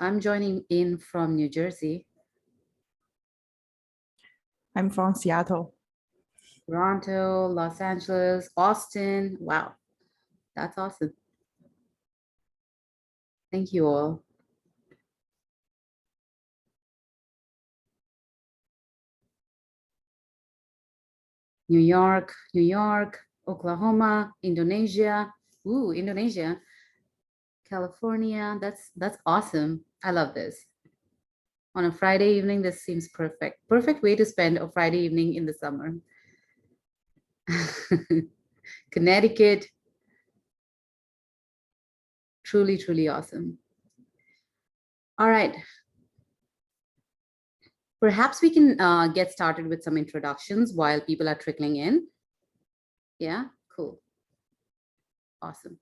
I'm joining in from New Jersey. I'm from Seattle. Toronto, Los Angeles, Austin. Wow, that's awesome. Thank you all. New York, Oklahoma, Indonesia. Ooh, Indonesia. California. That's awesome. I love this. On a Friday evening, this seems perfect. Perfect way to spend a Friday evening in the summer. Connecticut. Truly, truly awesome. All right. Perhaps we can get started with some introductions while people are trickling in. Yeah, cool. Awesome.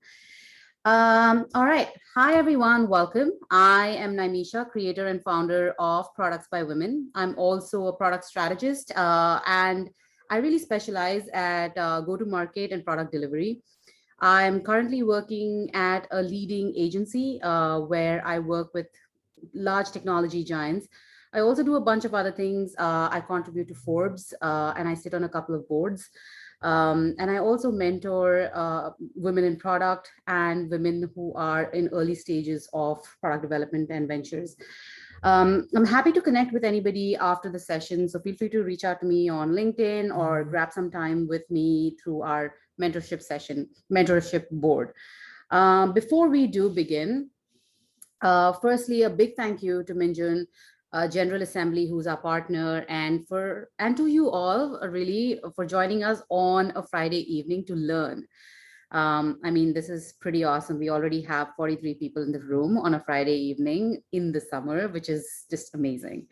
All right. Hi, everyone. Welcome. I am Naimisha, creator and founder of Products by Women. I'm also a product strategist, and I really specialize at go-to-market and product delivery. I'm currently working at a leading agency where I work with large technology giants. I also do a bunch of other things. I contribute to Forbes and I sit on a couple of boards. And I also mentor women in product and women who are in early stages of product development and ventures. I'm happy to connect with anybody after the session. So feel free to reach out to me on LinkedIn or grab some time with me through our mentorship board. Before we do begin, firstly, a big thank you to Minjun General Assembly, who's our partner, and to you all really for joining us on a Friday evening to learn. I mean, this is pretty awesome. We already have 43 people in the room on a Friday evening in the summer, which is just amazing.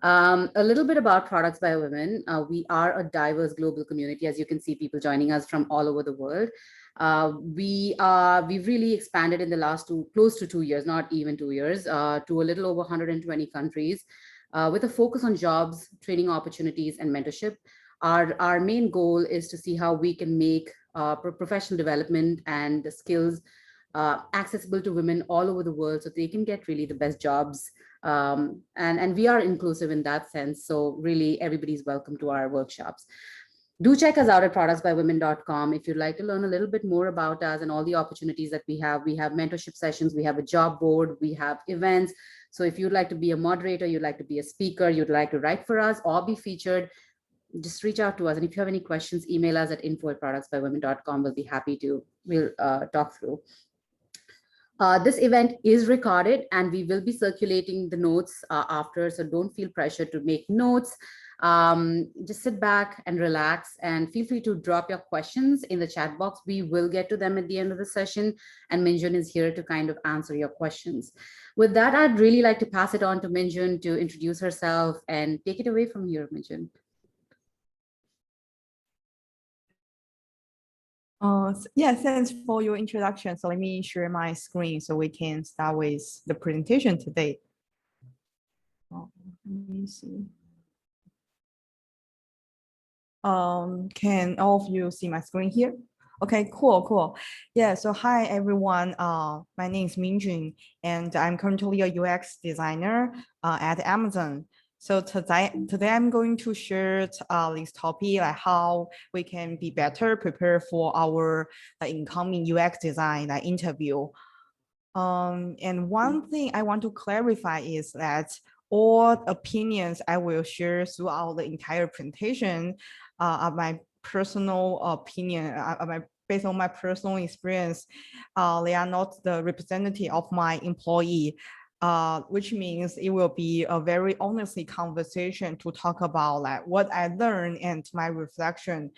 A little bit about Products by Women. We are a diverse global community. As you can see, people joining us from all over the world. We've really expanded in the last close to 2 years, not even 2 years, to a little over 120 countries, with a focus on jobs, training opportunities, and mentorship. Our main goal is to see how we can make professional development and the skills accessible to women all over the world so they can get really the best jobs. And we are inclusive in that sense. So really everybody's welcome to our workshops. Do check us out at productsbywomen.com if you'd like to learn a little bit more about us and all the opportunities that we have. We have mentorship sessions, we have a job board, we have events. So if you'd like to be a moderator, you'd like to be a speaker, you'd like to write for us or be featured, just reach out to us. And if you have any questions, email us at info@productsbywomen.com. We'll talk through. This event is recorded and we will be circulating the notes after, so don't feel pressure to make notes. Just sit back and relax and feel free to drop your questions in the chat box. We will get to them at the end of the session and Minjun is here to kind of answer your questions. With that, I'd really like to pass it on to Minjun to introduce herself and take it away from here, Minjun. Yeah, thanks for your introduction. So let me share my screen so we can start with the presentation today. Let me see. Can all of you see my screen here? Okay, cool. Yeah, so hi everyone. My name is Minjun and I'm currently a UX designer at Amazon. So today I'm going to share this topic, like how we can be better prepared for our incoming UX design interview. And one thing I want to clarify is that all opinions I will share throughout the entire presentation are my personal opinion, based on my personal experience. They are not the representative of my employee. Which means it will be a very honest conversation to talk about like what I learned and my reflection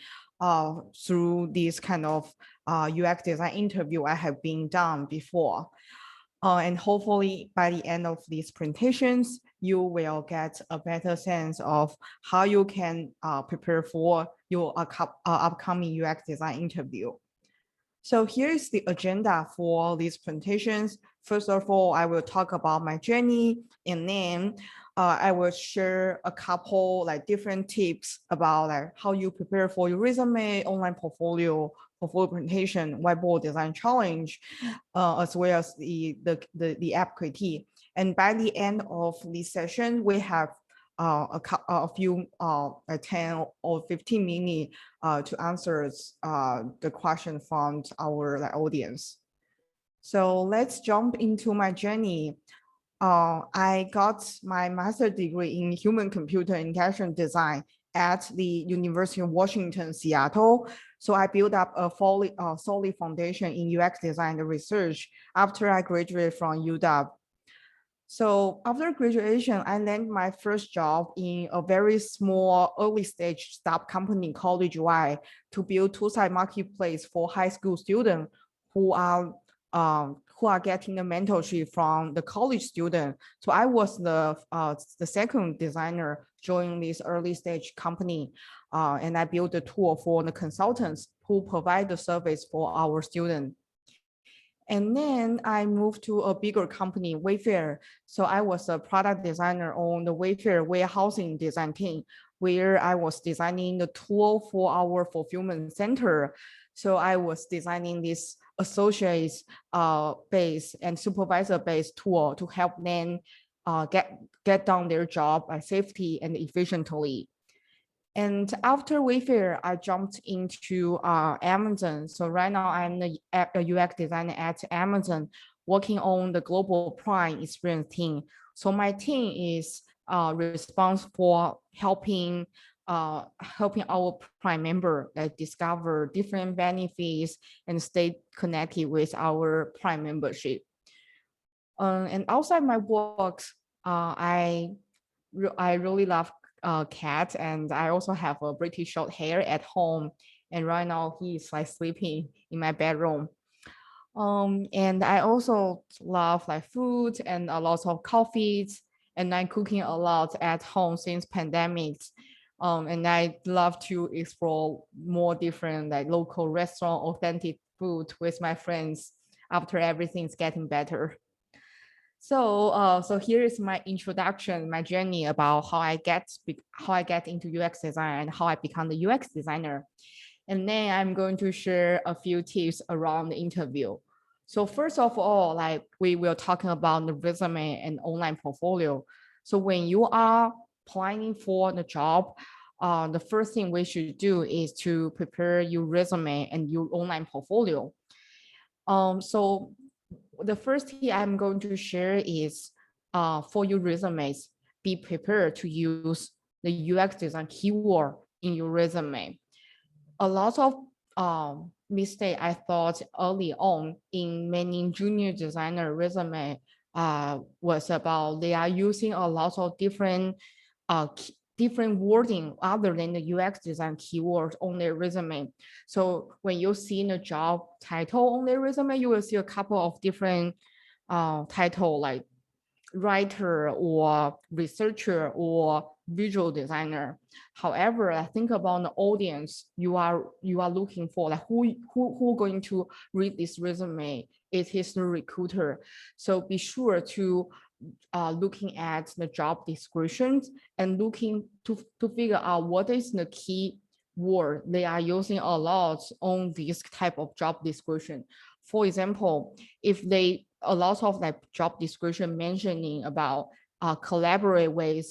through this kind of UX design interview I have been done before. And hopefully by the end of these presentations, you will get a better sense of how you can prepare for your upcoming UX design interview. So here's the agenda for these presentations. First of all, I will talk about my journey, and then I will share a couple different tips about how you prepare for your resume, online portfolio presentation, whiteboard design challenge, as well as the app critique. And by the end of this session, we have a few 10 or 15 minutes to answer the question from our audience. So let's jump into my journey. I got my master's degree in human-computer interaction design at the University of Washington, Seattle. So I built up a solid foundation in UX design and research after I graduated from UW. So after graduation, I landed my first job in a very small early stage startup company, College UI, to build two-side marketplace for high school students who are getting the mentorship from the college student. So I was the second designer joining this early stage company, and I built a tool for the consultants who provide the service for our students. And then I moved to a bigger company, Wayfair. So I was a product designer on the Wayfair warehousing design team, where I was designing the tool for our fulfillment center. So I was designing this associates based and supervisor based tool to help them get done their job safely and efficiently. And after Wayfair, I jumped into Amazon. So right now I'm a UX designer at Amazon, working on the global Prime experience team. So my team is responsible for helping our Prime member discover different benefits and stay connected with our Prime membership. And outside my work, I really love cat, and I also have a British short hair at home, and right now he's like sleeping in my bedroom. And I also love like food and a lot of coffees, and I'm cooking a lot at home since pandemic. And I love to explore more different like local restaurant, authentic food with my friends after everything's getting better. So here is my introduction, my journey about how I get into UX design and how I become the UX designer. And then I'm going to share a few tips around the interview. So first of all, like we will talking about the resume and online portfolio. So when you are applying for the job, the first thing we should do is to prepare your resume and your online portfolio. So the first thing I'm going to share is for your resumes, be prepared to use the UX design keyword in your resume. A lot of mistake I thought early on in many junior designer resume was about they are using a lot of different wording other than the UX design keywords on their resume. So when you see the job title on their resume, you will see a couple of different title like writer or researcher or visual designer. However, I think about the audience you are looking for, like who going to read this resume. It is the recruiter. So be sure to looking at the job descriptions and looking to figure out what is the key word they are using a lot on this type of job description. For example, if they a lot of like job description mentioning about collaborate with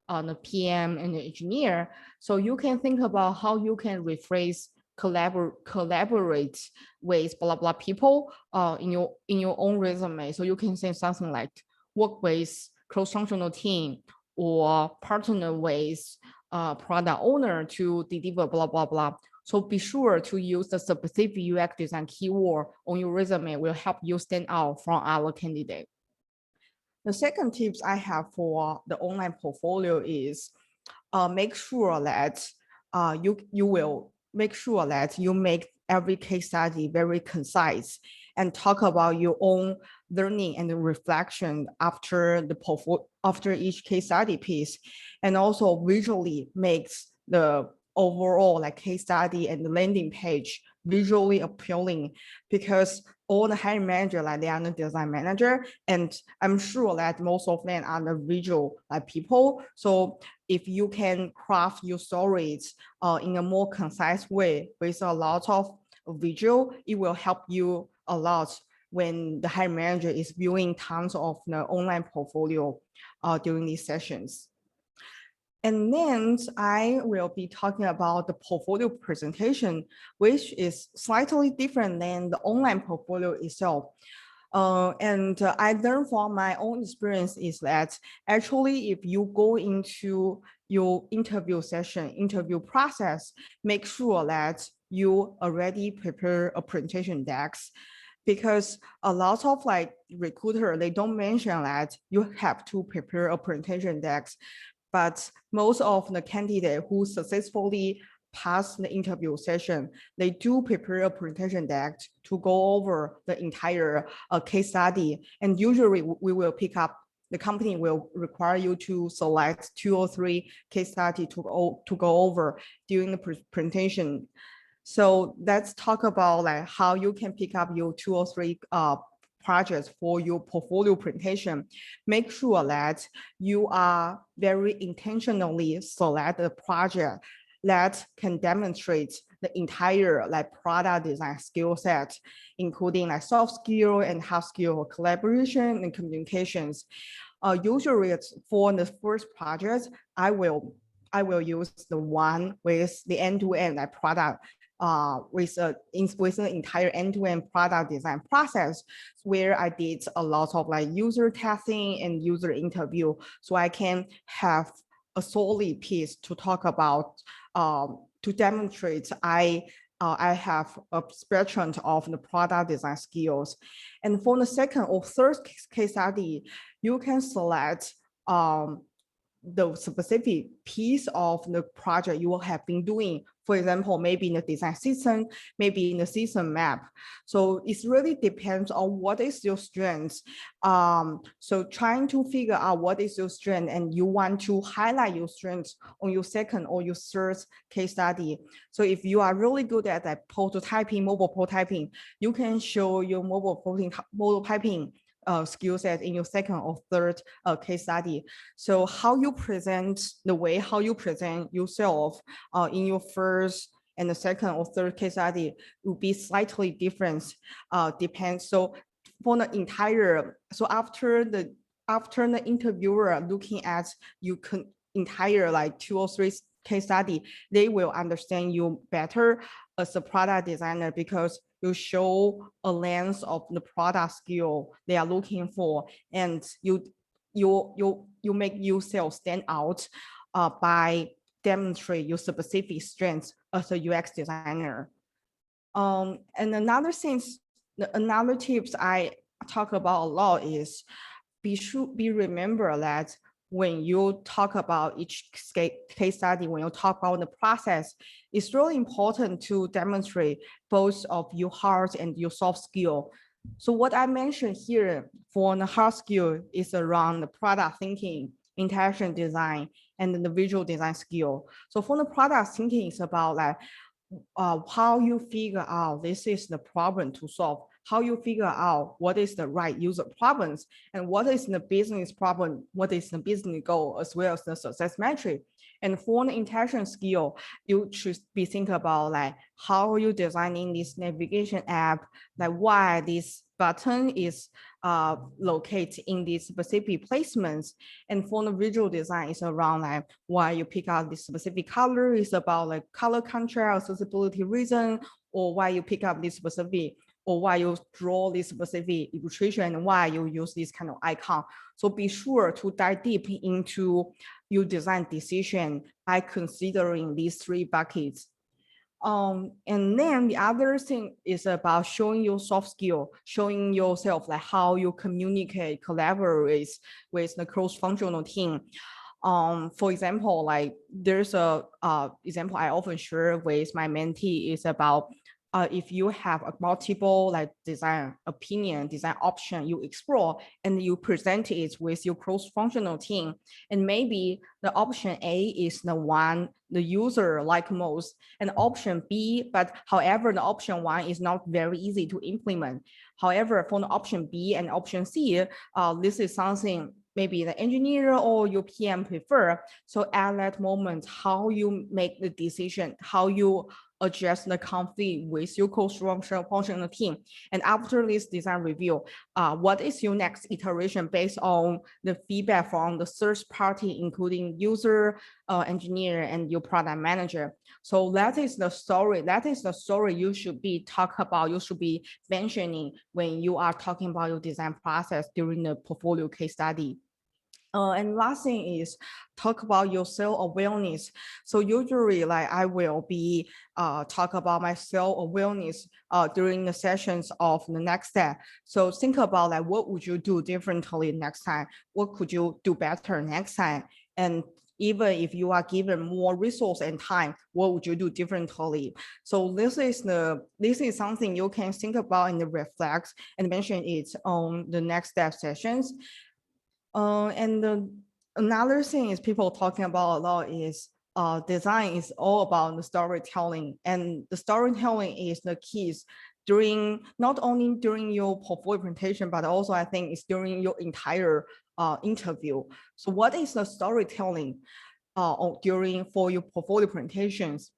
the PM and the engineer, so you can think about how you can rephrase collaborate with blah blah people in your own resume. So you can say something like work with cross-functional team or partner with product owner to deliver blah blah blah. So be sure to use the specific UX design keyword on your resume will help you stand out from our candidate. The second tips I have for the online portfolio is make sure that you will make sure that you make every case study very concise and talk about your own learning and reflection after each case study piece, and also visually makes the overall like case study and the landing page visually appealing, because all the hiring manager, like they are the design manager, and I'm sure that most of them are the visual people. So if you can craft your stories in a more concise way with a lot of visual, it will help you a lot when the hiring manager is viewing tons of the online portfolio during these sessions. And then I will be talking about the portfolio presentation, which is slightly different than the online portfolio itself. I learned from my own experience is that actually, if you go into your interview session, interview process, make sure that you already prepare a presentation decks, because a lot of like recruiter, they don't mention that you have to prepare a presentation decks, but most of the candidate who successfully pass the interview session, they do prepare a presentation deck to go over the entire case study. And usually we will pick up, the company will require you to select 2 or 3 case study to go over during the presentation. So let's talk about like how you can pick up your 2 or 3 projects for your portfolio presentation. Make sure that you are very intentionally select a project that can demonstrate the entire like product design skill set, including like soft skill and hard skill, collaboration and communications. Usually it's for the first project, I will use the one with the end-to-end like product with an entire end-to-end product design process, where I did a lot of like user testing and user interview, so I can have a solid piece to talk about, to demonstrate I have a spectrum of the product design skills. And for the second or third case study, you can select the specific piece of the project you will have been doing. For example, maybe in the design system, maybe in the system map. So it really depends on what is your strength. So trying to figure out what is your strength, and you want to highlight your strengths on your second or your third case study. So if you are really good at that prototyping, mobile prototyping, you can show your mobile prototyping skill set in your second or third case study. So how you present, the way how you present yourself in your first and the second or third case study will be slightly different, depends. So for the entire, so after the interviewer looking at you entire like 2 or 3 case study, they will understand you better as a product designer, because you show a lens of the product skill they are looking for, and you make yourself stand out by demonstrate your specific strengths as a UX designer. And another tips I talk about a lot is be remember that when you talk about each case study, when you talk about the process, it's really important to demonstrate both of your hard and your soft skill. So what I mentioned here for the hard skill is around the product thinking, interaction design, and the visual design skill. So for the product thinking, it's about like how you figure out this is the problem to solve, how you figure out what is the right user problems, and what is the business problem, what is the business goal, as well as the success metric. And for the interaction skill, you should be thinking about like how are you designing this navigation app, like why this button is located in these specific placements. And for the visual design, it's around like why you pick out this specific color, is about like color contrast, accessibility reason, or why you pick up this specific, or why you draw this specific illustration, and why you use this kind of icon. So be sure to dive deep into your design decision by considering these 3 buckets. And then the other thing is about showing your soft skill, showing yourself like how you communicate, collaborate with the cross-functional team. For example, like there's a example I often share with my mentee is about if you have a multiple like design opinion, design option you explore, and you present it with your cross-functional team, and maybe the option A is the one the user like most, and option B, but however, the option 1 is not very easy to implement. However, for the option B and option C, this is something maybe the engineer or your PM prefer. So at that moment, how you make the decision, how you address the conflict with your cross-functional team. And after this design review, what is your next iteration based on the feedback from the third party, including user, engineer, and your product manager? So that is the story. That is the story you should be talk about. You should be mentioning when you are talking about your design process during the portfolio case study. And last thing is talk about your self-awareness. So usually like I will be talk about my self-awareness during the sessions of the next step. So think about like what would you do differently next time? What could you do better next time? And even if you are given more resource and time, what would you do differently? So this is something you can think about and reflect and mention it on the next step sessions. Another thing is people talking about a lot is design is all about the storytelling, and the storytelling is the keys during not only during your portfolio presentation, but also I think it's during your entire interview. So what is the storytelling during for your portfolio presentations?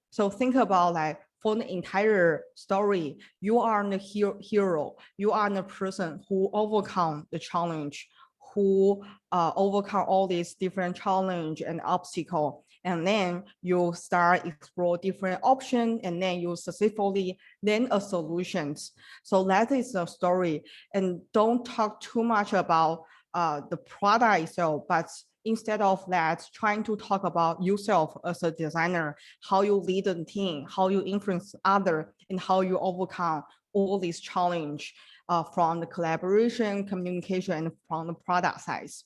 So think about like for the entire story, you are the hero, you are the person who overcome the challenge, who overcome all these different challenge and obstacle. And then you start explore different options, and then you successfully land a solutions. So that is the story. And don't talk too much about the product itself, but instead of that, trying to talk about yourself as a designer, how you lead a team, how you influence others, and how you overcome all these challenge from the collaboration, communication, and from the product size.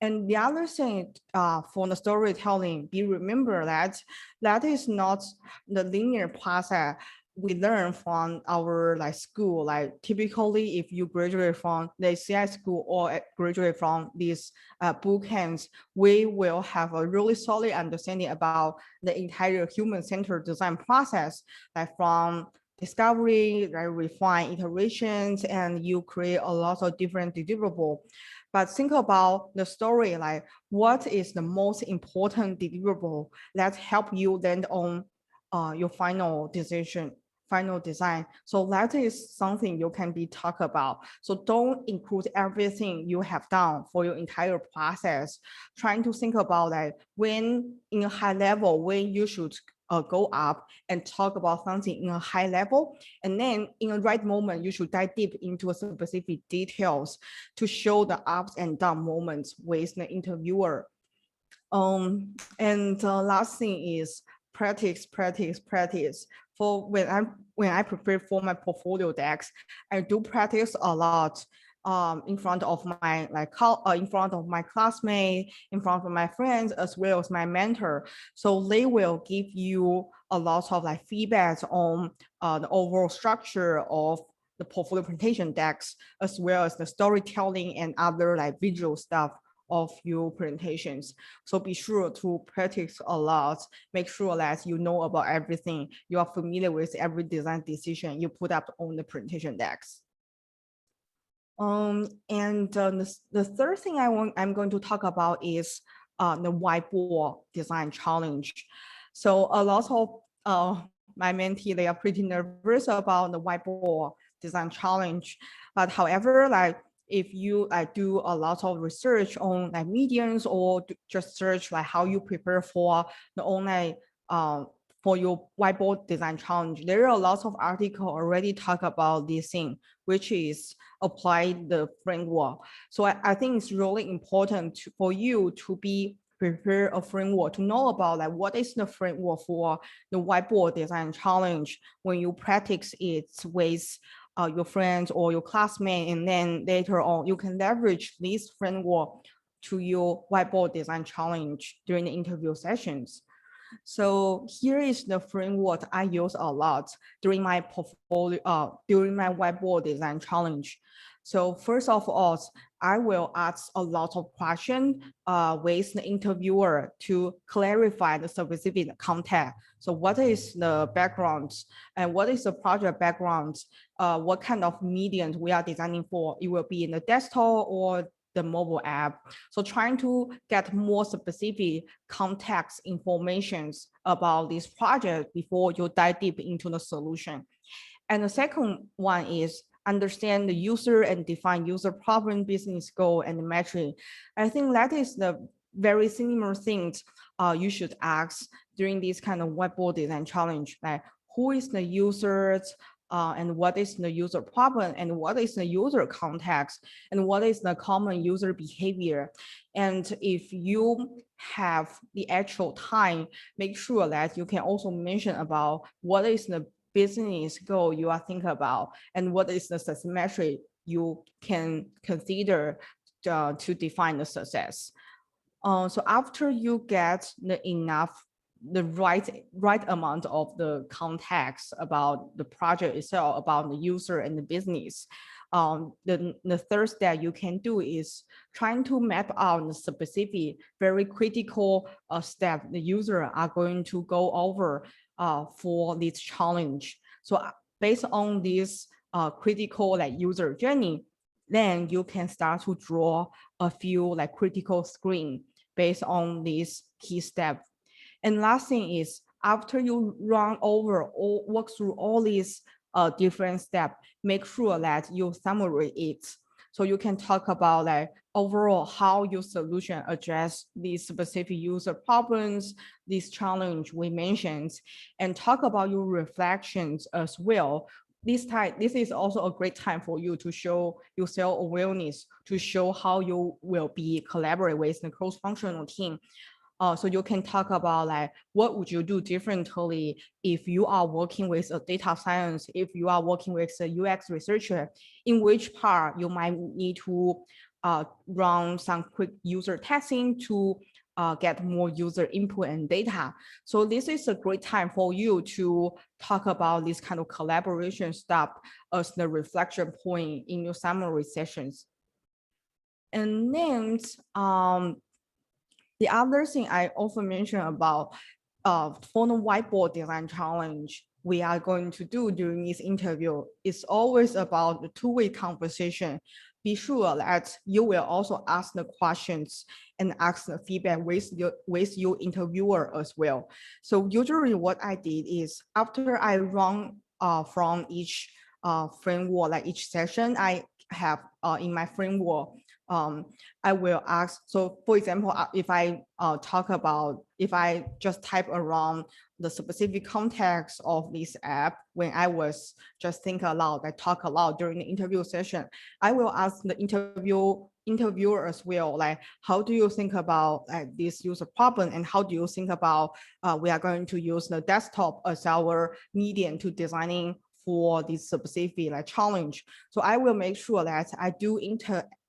And the other thing for the storytelling, be remember that that is not the linear process we learn from our like school. Like typically, if you graduate from the CI school or graduate from these boot camps, we will have a really solid understanding about the entire human-centered design process, like from discovery, like refine iterations, and you create a lot of different deliverable. But think about the story, like what is the most important deliverable that help you land on your final decision, final design. So that is something you can be talk about. So don't include everything you have done for your entire process. Trying to think about that when in a high level, when you should go up and talk about something in a high level. And then in the right moment, you should dive deep into specific details to show the ups and down moments with the interviewer. And the last thing is practice, practice, practice. For when I prepare for my portfolio decks, I do practice a lot in front of my in front of my classmates, in front of my friends, as well as my mentor. So they will give you a lot of like feedbacks on the overall structure of the portfolio presentation decks, as well as the storytelling and other like visual stuff of your presentations. So be sure to practice a lot. Make sure that you know about everything. You are familiar with every design decision you put up on the presentation decks. The third thing I'm going to talk about is the whiteboard design challenge. So a lot of my mentee, they are pretty nervous about the whiteboard design challenge. But however, like if you do a lot of research on like mediums or just search like how you prepare for the online for your whiteboard design challenge, there are a lot of articles already talk about this thing, which is apply the framework. So I think it's really important for you to be prepare a framework, to know about like what is the framework for the whiteboard design challenge when you practice it with your friends or your classmates, and then later on you can leverage this framework to your whiteboard design challenge during the interview sessions. So here is the framework I use a lot during my portfolio, during my whiteboard design challenge. So first of all, I will ask a lot of questions with the interviewer to clarify the specific content. So what is the background and what is the project background? What kind of medium we are designing for? It will be in the desktop or the mobile app. So trying to get more specific context informations about this project before you dive deep into the solution. And the second one is understand the user and define user problem, business goal, and metric. I think that is the very similar things you should ask during this kind of whiteboard design challenge, like who is the users, and what is the user problem, and what is the user context, and what is the common user behavior. And if you have the actual time, make sure that you can also mention about what is the business goal you are thinking about, and what is the success metric you can consider to define the success. So after you get the right amount of the context about the project itself, about the user and the business, the third step you can do is trying to map out the specific, very critical step the user are going to go over for this challenge. So based on this critical like user journey, then you can start to draw a few like critical screen based on this key step. And last thing is after you run over or work through all these different steps, make sure that you summarize it. So you can talk about like overall how your solution address these specific user problems, this challenge we mentioned, and talk about your reflections as well. This is also a great time for you to show your self-awareness, to show how you will be collaborate with the cross-functional team. So you can talk about like what would you do differently if you are working with a data science, if you are working with a UX researcher, in which part you might need to run some quick user testing to get more user input and data. So this is a great time for you to talk about this kind of collaboration stuff as the reflection point in your summary sessions. And then the other thing I also mentioned about for the whiteboard design challenge we are going to do during this interview is always about the two-way conversation. Be sure that you will also ask the questions and ask the feedback with your interviewer as well. So usually what I did is after I run from each framework, like each session I have in my framework, I will ask. So for example, if I if I just type around the specific context of this app, when I was just think aloud, I talk aloud during the interview session, I will ask the interviewer as well, like, how do you think about this user problem? And how do you think about we are going to use the desktop as our medium to designing for this specific like challenge? So I will make sure that I do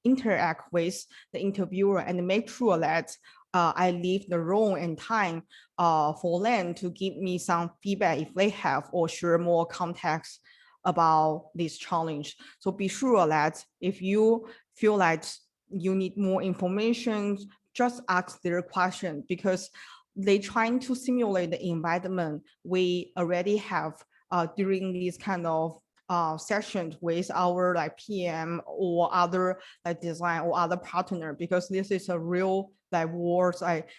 interact with the interviewer and make sure that I leave the room and time for them to give me some feedback if they have, or share more context about this challenge. So be sure that if you feel like you need more information, just ask their question, because they trying to simulate the environment we already have during these kind of sessions with our like PM or other like design or other partner, because this is a real like world like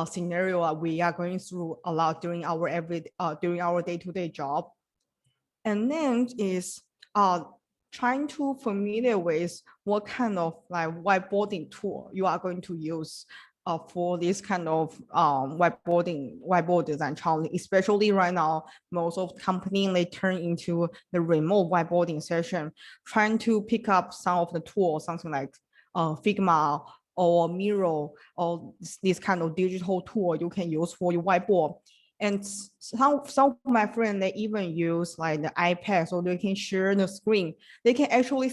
scenario we are going through a lot during our during our day-to-day job. And then is trying to familiar with what kind of like whiteboarding tool you are going to use for this kind of whiteboard design challenge, especially right now, most of companies they turn into the remote whiteboarding session, trying to pick up some of the tools, something like Figma or Miro, or this kind of digital tool you can use for your whiteboard. And some of my friends, they even use like the iPad, so they can share the screen. They can actually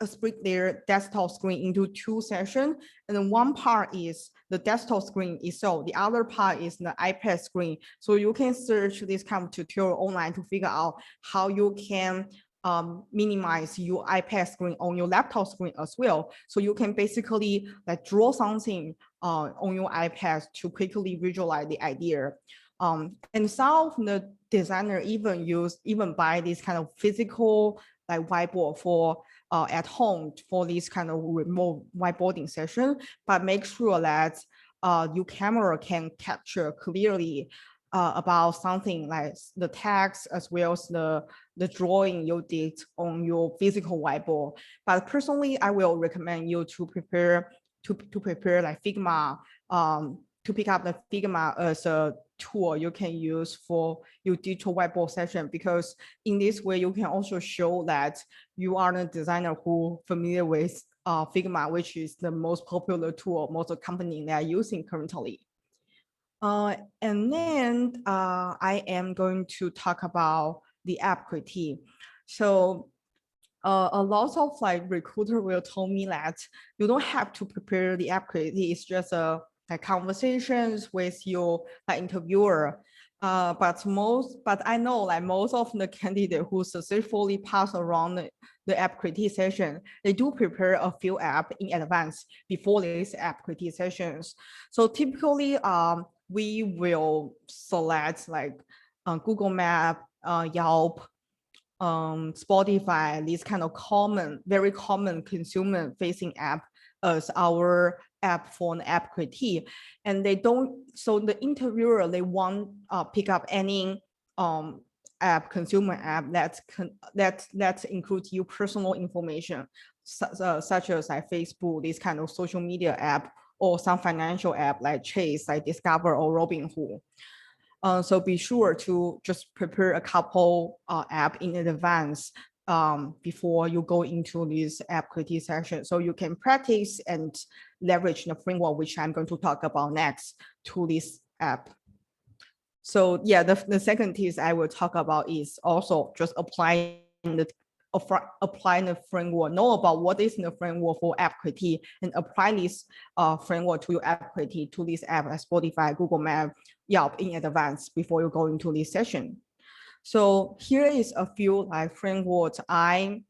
split their desktop screen into two sections. And then one part is the desktop screen itself. The other part is the iPad screen. So you can search this kind of tutorial online to figure out how you can minimize your iPad screen on your laptop screen as well. So you can basically like draw something on your iPad to quickly visualize the idea. And some of the designer even buy this kind of physical like whiteboard for at home for this kind of remote whiteboarding session, but make sure that your camera can capture clearly about something like the text as well as the drawing you did on your physical whiteboard. But personally, I will recommend you to prepare like Figma, to pick up the Figma as a tool you can use for your digital whiteboard session, because in this way you can also show that you are a designer who familiar with Figma, which is the most popular tool most companies are using currently. And then I am going to talk about the app critique. So a lot of like recruiter will tell me that you don't have to prepare the app critique. It's just like conversations with your like interviewer. But I know like most of the candidate who successfully pass around the app critique session, they do prepare a few app in advance before these app critique sessions. So typically, we will select like Google Map, Yelp, Spotify, these kind of very common consumer facing app as our app for an app critique. And so the interviewer, they won't pick up any consumer app that includes your personal information, such as like Facebook, this kind of social media app, or some financial app like Chase, like Discover or Robinhood. So be sure to just prepare a couple app in advance before you go into this app critique session, so you can practice and leverage the framework, which I'm going to talk about next, to this app. So yeah, the second piece I will talk about is also just applying the framework. Know about what is the framework for app critique and apply this framework to your app critique to this app like Spotify, Google Map, Yelp in advance before you go into this session. So here is a few like frameworks a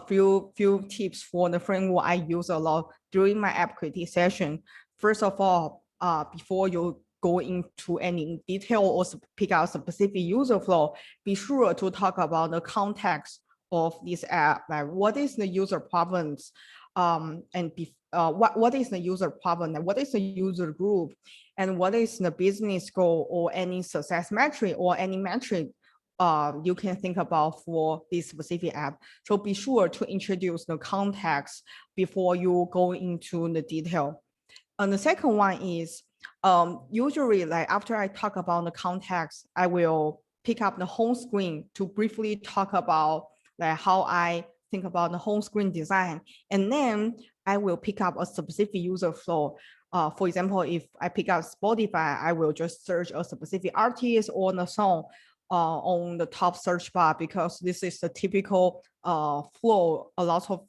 few tips for the framework I use a lot during my app critique session. First of all, before you go into any detail or pick out specific user flow, be sure to talk about the context of this app, like what is the user problems, and what is the user problem, and what is the user group, and what is the business goal or any success metric or any metric you can think about for this specific app. So be sure to introduce the context before you go into the detail. And the second one is usually like after I talk about the context, I will pick up the home screen to briefly talk about like how I think about the home screen design. And then I will pick up a specific user flow. For example, if I pick up Spotify, I will just search a specific artist or the song on the top search bar, because this is the typical flow a lot of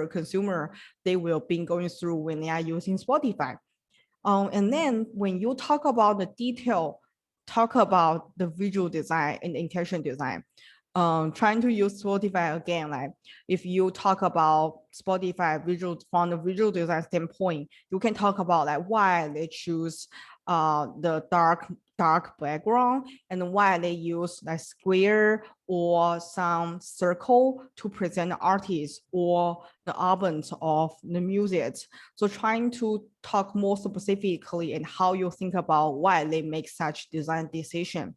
consumer, they will be going through when they are using Spotify. And then when you talk about the detail, talk about the visual design and intention design. Trying to use Spotify again, like if you talk about Spotify from the visual design standpoint, you can talk about like why they choose the dark background and why they use like square or some circle to present the artist or the albums of the music. So trying to talk more specifically and how you think about why they make such design decision.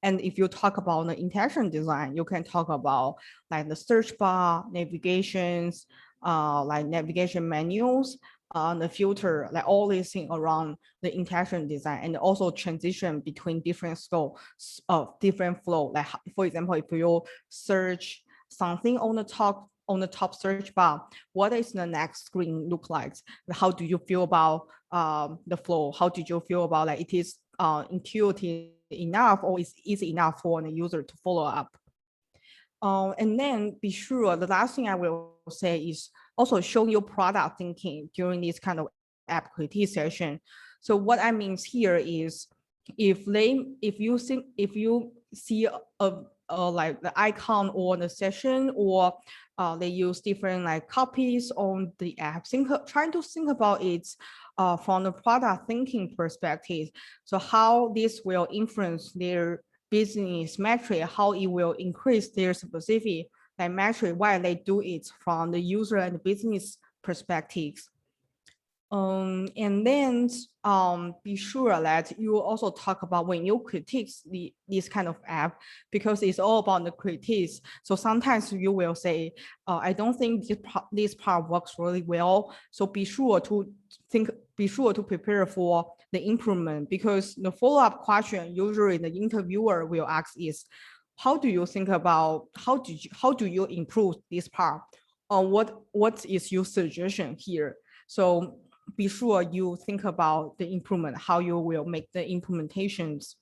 And if you talk about the intention design, you can talk about like the search bar, navigations, like navigation menus, the filter, like all these things around the intention design, and also transition between different scopes of different flow. Like for example, if you search something on the top search bar, what is the next screen look like? How do you feel about the flow? How did you feel about like it is intuitive enough or is easy enough for the user to follow up? And then be sure, the last thing I will say is also show your product thinking during this kind of app critique session. So what I mean here is if you see like the icon or the session, or they use different like copies on the app, trying to think about it from the product thinking perspective. So how this will influence their business metric, how it will increase their specific like metric why they do it from the user and business perspectives. And then be sure that you also talk about when you critique this kind of app, because it's all about the critiques. So sometimes you will say, I don't think this part works really well. So be sure to prepare for the improvement, because the follow-up question usually the interviewer will ask is, how do you think about, how do you improve this part? What is your suggestion here? So be sure you think about the improvement, how you will make the implements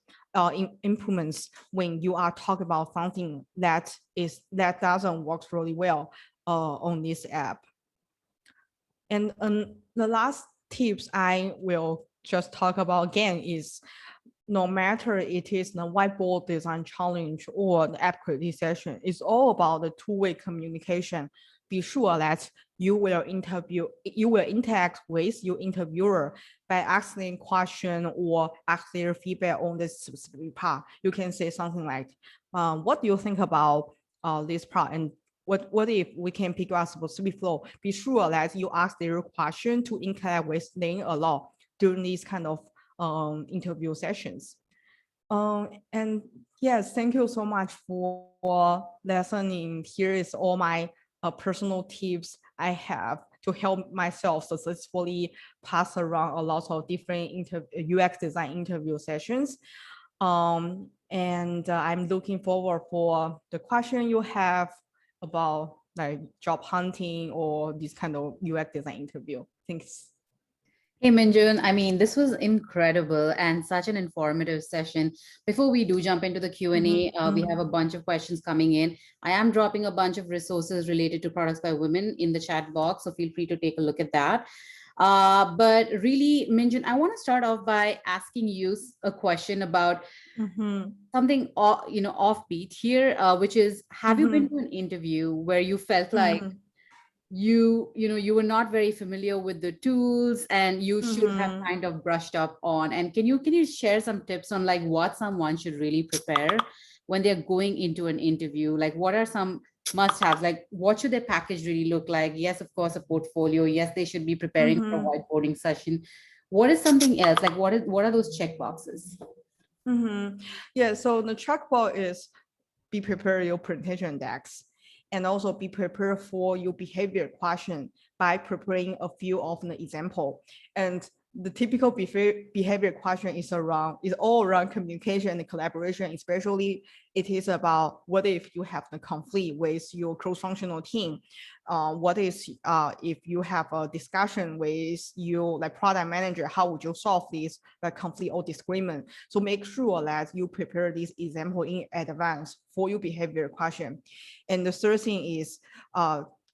when you are talking about something that doesn't work really well on this app. And the last tips I will just talk about again is, no matter it is the whiteboard design challenge or the app critique session, it's all about the two-way communication. Be sure that you will interact with your interviewer by asking question or ask their feedback on this specific part. You can say something like, what do you think about this part? And what if we can pick up a specific flow? Be sure that you ask their question to interact with them a lot during these kind of interview sessions. And yes, thank you so much for listening. Here is all my personal tips I have to help myself successfully pass around a lot of different UX design interview sessions. And I'm looking forward for the question you have about like job hunting or this kind of UX design interview. Thanks. Hey, Minjun, I mean, this was incredible and such an informative session. Before we do jump into the Q&A, we have a bunch of questions coming in. I am dropping a bunch of resources related to products by women in the chat box, so feel free to take a look at that. But really, Minjun, I want to start off by asking you a question about something offbeat here, which is, have you been to an interview where you felt like you were not very familiar with the tools and you should have kind of brushed up on? And can you share some tips on like what someone should really prepare when they're going into an interview? Like, what are some must-haves? Like, what should their package really look like? Yes, of course, a portfolio. Yes, they should be preparing for a whiteboarding session. What is something else? Like, what are those check boxes? Yeah, so the checkbox is be prepared your presentation decks, and also be prepared for your behavior question by preparing a few of the example. And the typical behavior question is all around communication and collaboration, especially it is about what if you have the conflict with your cross-functional team? What is if you have a discussion with your like product manager, how would you solve this like conflict or disagreement? So make sure that you prepare this example in advance for your behavior question. And the third thing is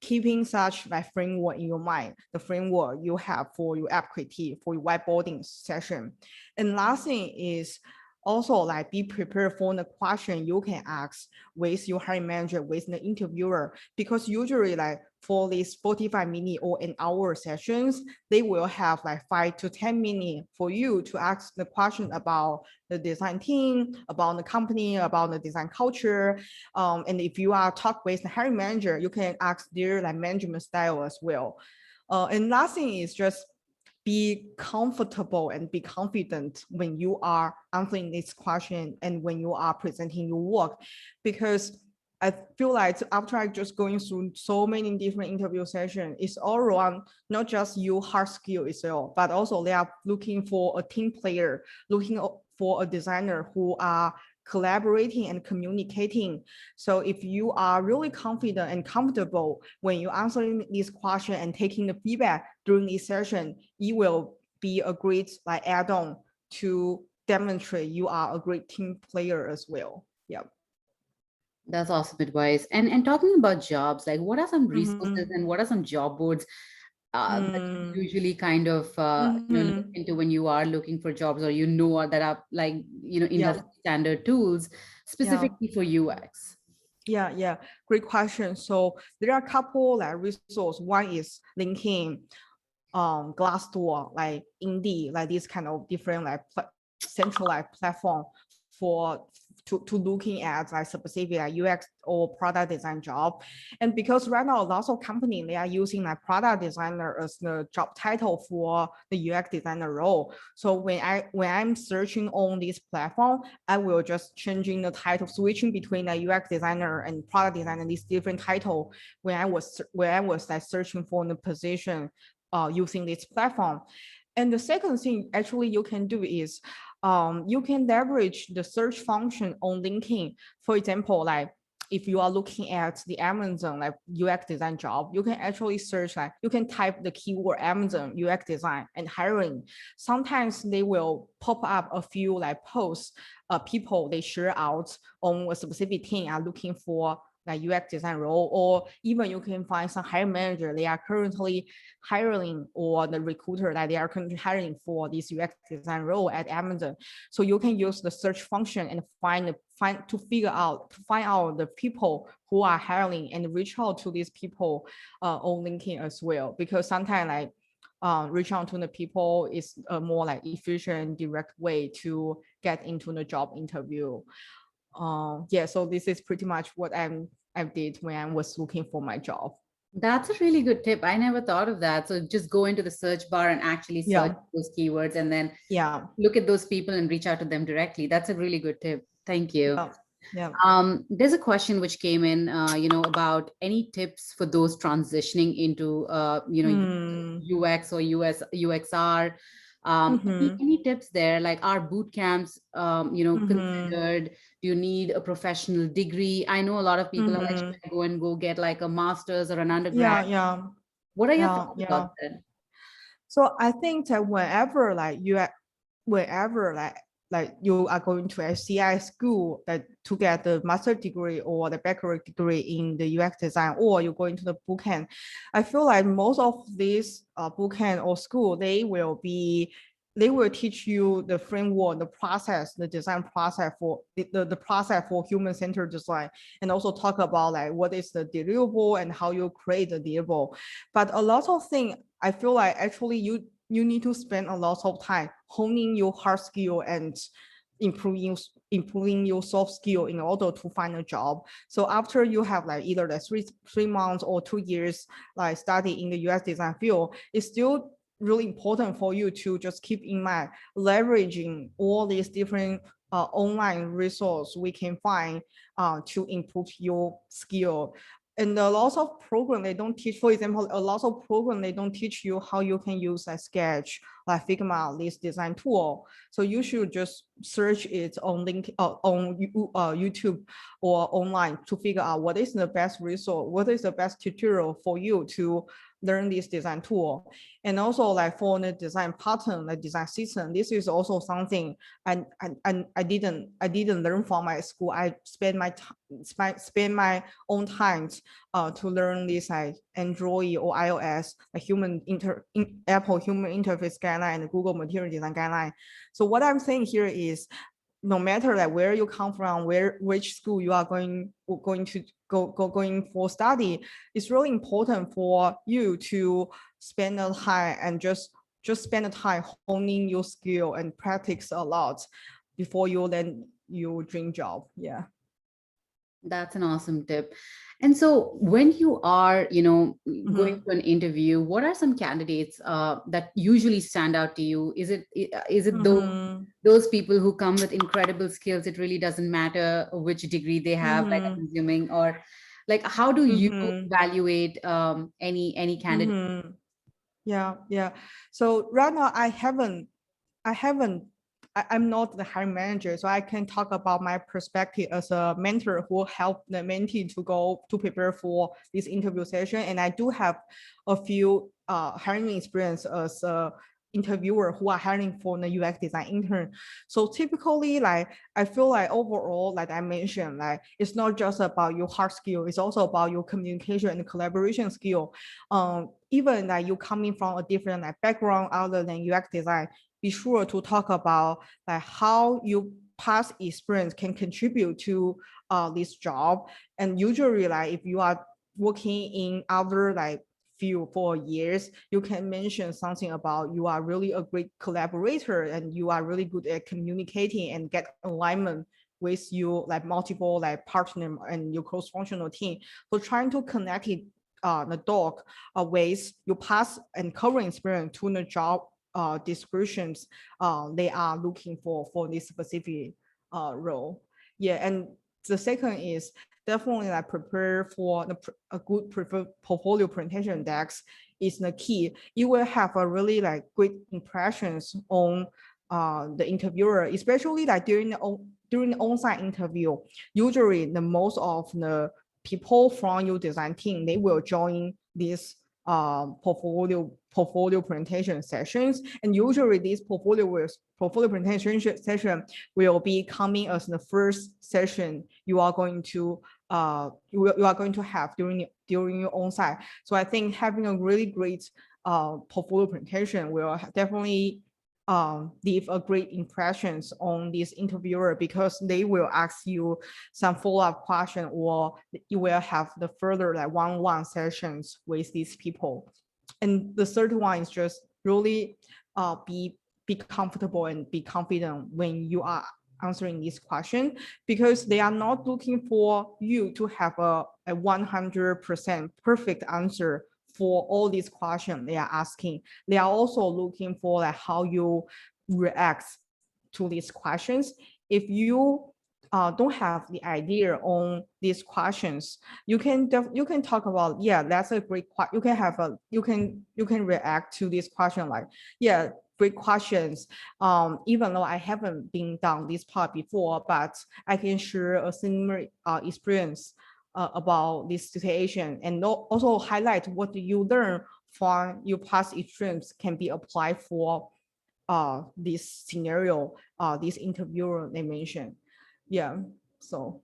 keeping such like framework in your mind, the framework you have for your app critique, for your whiteboarding session. And last thing is also like be prepared for the question you can ask with your hiring manager, with the interviewer, because usually like for these 45-minute or an hour sessions, they will have like 5 to 10 minutes for you to ask the question about the design team, about the company, about the design culture. And if you are talk with the hiring manager, you can ask their like management style as well. And last thing is just be comfortable and be confident when you are answering this question and when you are presenting your work, because I feel like after I just going through so many different interview sessions, it's all around not just your hard skill itself, but also they are looking for a team player, looking for a designer who are collaborating and communicating. So if you are really confident and comfortable when you're answering this question and taking the feedback during this session, it will be a great like add-on to demonstrate you are a great team player as well. Yeah. That's awesome advice. And talking about jobs, like what are some resources and what are some job boards that you usually kind of look into when you are looking for jobs, or that are like industry standard tools specifically for UX? Yeah, great question. So there are a couple like resources. One is LinkedIn, Glassdoor, like Indeed, like this kind of different like centralized platform for to looking at like specific like UX or product design job. And because right now lots of companies they are using like product designer as the job title for the UX designer role. So when I'm searching on this platform, I will just changing the title, switching between the UX designer and product designer, this different title when I was like searching for the position using this platform. And the second thing actually you can do is you can leverage the search function on LinkedIn. For example, like if you are looking at the Amazon like UX design job, you can actually search like you can type the keyword Amazon UX design and hiring. Sometimes they will pop up a few like posts, people they share out on a specific team are looking for like UX design role, or even you can find some hiring manager they are currently hiring, or the recruiter that they are currently hiring for this UX design role at Amazon. So you can use the search function and find out the people who are hiring and reach out to these people on LinkedIn as well. Because sometimes like reach out to the people is a more like efficient, direct way to get into the job interview. Yeah, so this is pretty much what I did when I was looking for my job. That's a really good tip. I never thought of that. So just go into the search bar and actually search those keywords and then look at those people and reach out to them directly. That's a really good tip. Thank you. There's a question which came in, about any tips for those transitioning into, UX or UXR. Any tips there? Like, are boot camps, considered? Do you need a professional degree? I know a lot of people are like, should I go get like a master's or an undergrad? What are your thoughts about that? So I think that whenever you are going to a CI school that to get the master degree or the bachelor degree in the UX design, or you go into the bootcamp, I feel like most of these bootcamp or school, they will teach you the framework, the process, the design process for the process for human-centered design, and also talk about like what is the deliverable and how you create the deliverable. But a lot of things, I feel like actually you need to spend a lot of time honing your hard skill and improving your soft skill in order to find a job. So after you have like either the three months or 2 years like study in the UX design field, it's still really important for you to just keep in mind leveraging all these different online resources we can find to improve your skill. And a lot of program they don't teach, for example, a lot of program they don't teach you how you can use a Sketch, like Figma, this design tool. So you should just search it on YouTube or online to figure out what is the best resource, what is the best tutorial for you to learn this design tool. And also like for the design pattern, the design system, this is also something I didn't learn from my school. I spend my own time to learn this like Android or iOS, like Apple human interface guideline and Google material design guideline. So what I'm saying here is, no matter like where you come from, which school you are going for study, it's really important for you to spend the time and just spend the time honing your skill and practice a lot before you land your dream job. Yeah. That's an awesome tip. And so when you are, going to an interview, what are some candidates that usually stand out to you? Is it those people who come with incredible skills? It really doesn't matter which degree they have, like I'm assuming, or like how do you evaluate any candidate? Yeah. So right now I'm not the hiring manager, so I can talk about my perspective as a mentor who helped the mentee to go to prepare for this interview session. And I do have a few hiring experience as a interviewer who are hiring for the UX design intern. So typically, like I feel like overall, like I mentioned, like it's not just about your hard skill, it's also about your communication and collaboration skill. Even like you coming from a different like background other than UX design, be sure to talk about like how your past experience can contribute to this job. And usually, like if you are working in other like field for years, you can mention something about you are really a great collaborator and you are really good at communicating and get alignment with you like multiple like partner and your cross-functional team. So trying to connect it the doc with your past and current experience to the job descriptions they are looking for this specific role. Yeah, and the second is definitely like prepare for a good portfolio presentation decks is the key. You will have a really like great impressions on the interviewer, especially like during the on-site interview. Usually the most of the people from your design team, they will join this portfolio presentation sessions, and usually this portfolio presentation session will be coming as the first session you are going to have during your on-site. So I think having a really great portfolio presentation will definitely leave a great impressions on this interviewer, because they will ask you some follow-up question, or you will have the further like one-on-one sessions with these people. And the third one is just really be comfortable and be confident when you are answering this question, because they are not looking for you to have a 100% perfect answer for all these questions they are asking. They are also looking for like how you react to these questions. If you don't have the idea on these questions, you can talk about, yeah, that's a great question. You can react to this question like, yeah, great questions. Even though I haven't been down this part before, but I can share a similar experience about this situation, and also highlight what you learn from your past experience can be applied for this scenario, this interviewer they mentioned. Yeah, so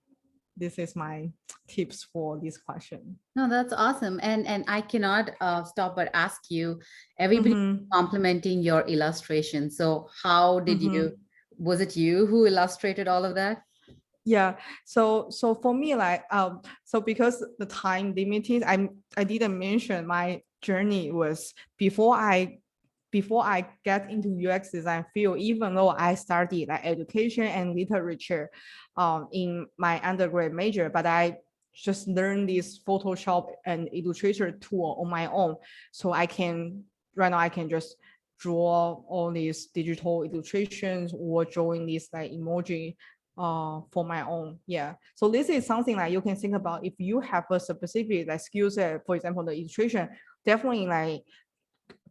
this is my tips for this question. No, that's awesome. And I cannot stop but ask you, everybody complimenting your illustration. So how did you, was it you who illustrated all of that? Yeah, so for me, like so because the time limited, I didn't mention my journey was before I get into UX design field. Even though I studied like education and literature in my undergrad major, but I just learned this Photoshop and Illustrator tool on my own. So right now I can just draw all these digital illustrations or drawing these like emoji for my own. Yeah, so this is something like you can think about. If you have a specific like skill set, for example the illustration, definitely like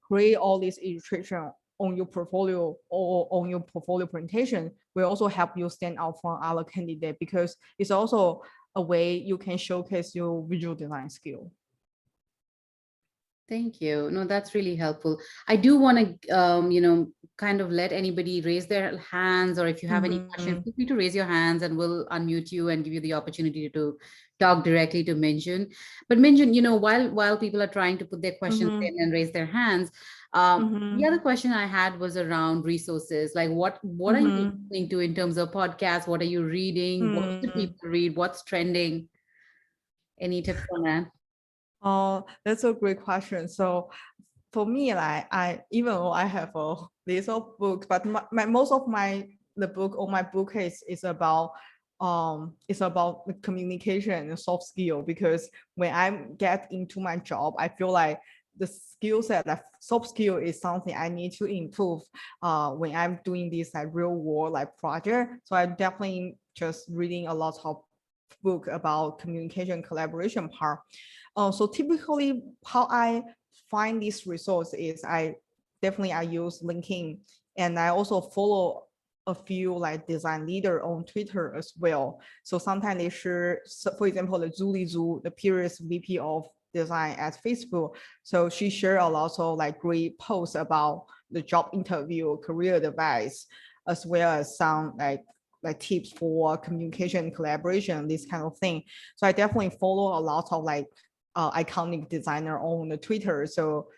create all these illustration on your portfolio or on your portfolio presentation will also help you stand out from other candidate, because it's also a way you can showcase your visual design skill. Thank you. No, that's really helpful. I do want to, kind of let anybody raise their hands, or if you have any questions, feel free to raise your hands and we'll unmute you and give you the opportunity to talk directly to Minjun. But Minjun, while people are trying to put their questions in and raise their hands, the other question I had was around resources. Like what are you listening to in terms of podcasts? What are you reading? What should people read? What's trending? Any tips on that? Oh, that's a great question. So for me, like even though I have a list of books, but most of the book on my bookcase is about the communication and soft skill, because when I get into my job, I feel like the skill set, like soft skill, is something I need to improve when I'm doing this like real world like project. So I'm definitely just reading a lot of book about communication collaboration part. So typically how I find this resource is I use LinkedIn, and I also follow a few like design leader on Twitter as well. So sometimes they share, so for example, the Julie Zhu, the previous VP of design at Facebook. So she shared a lot of like great posts about the job interview, career advice, as well as some like tips for communication, collaboration, this kind of thing. So I definitely follow a lot of like iconic designer on the Twitter. So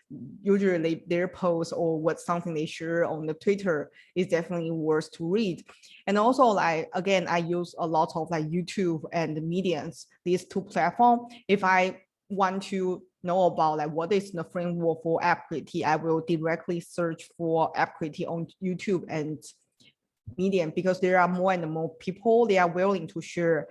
usually their posts or what something they share on the Twitter is definitely worth to read. And also like, again, I use a lot of like YouTube and Mediums, these two platforms. If I want to know about like what is the framework for app creativity, I will directly search for app creativity on YouTube and medium, because there are more and more people, they are willing to share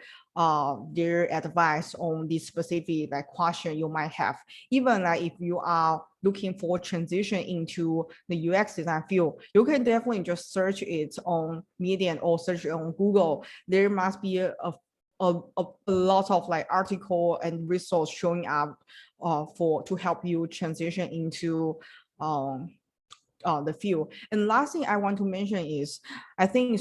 their advice on this specific like question you might have. Even like if you are looking for transition into the UX design field, you can definitely just search it on Medium or search it on Google. There must be a lot of like article and resource showing up to help you transition into the field. And last thing I want to mention is, I think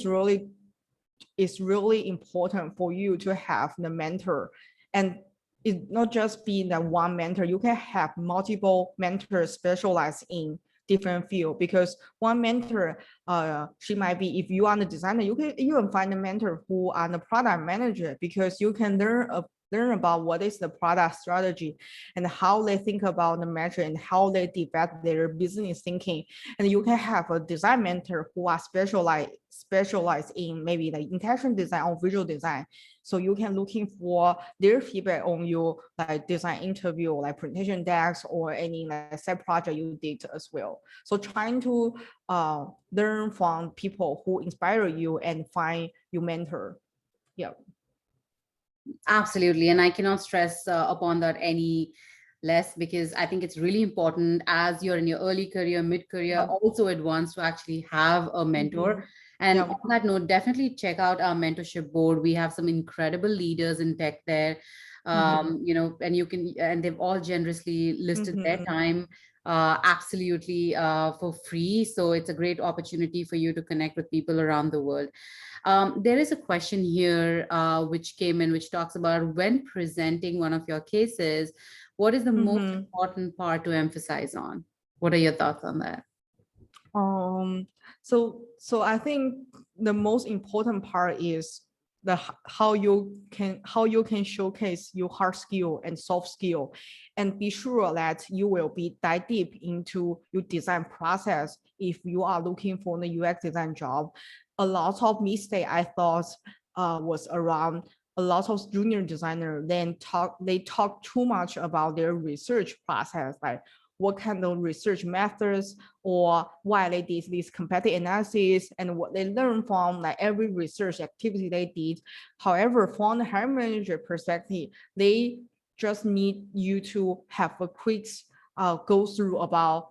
it's really important for you to have the mentor, and it not just being that one mentor. You can have multiple mentors specialized in different field, because one mentor, she might be, if you are the designer, you can even find a mentor who are the product manager, because you can learn about what is the product strategy and how they think about the measure and how they develop their business thinking. And you can have a design mentor who are specialized in maybe the intention design or visual design. So you can looking for their feedback on your like design interview, like presentation decks, or any like side project you did as well. So trying to learn from people who inspire you and find your mentor. Yeah. Absolutely. And I cannot stress upon that any less, because I think it's really important as you're in your early career, mid career, Yeah. also advanced, to actually have a mentor. Mhm. And Yeah. on that note, definitely check out our mentorship board. We have some incredible leaders in tech there. You know, and you can, and they've all generously listed their Mhm. time absolutely for free. So it's a great opportunity for you to connect with people around the world. There is a question here which came in, which talks about, when presenting one of your cases, what is the most Mhm. important part to emphasize on? What are your thoughts on that? Um, so I think the most important part is how you can showcase your hard skill and soft skill, and be sure that you will be dive deep into your design process if you are looking for the UX design job. A lot of mistake I thought was around a lot of junior designer they talk too much about their research process, like what kind of research methods, or why they did this competitive analysis, and what they learned from like every research activity they did. However, from the hiring manager perspective, they just need you to have a quick go through about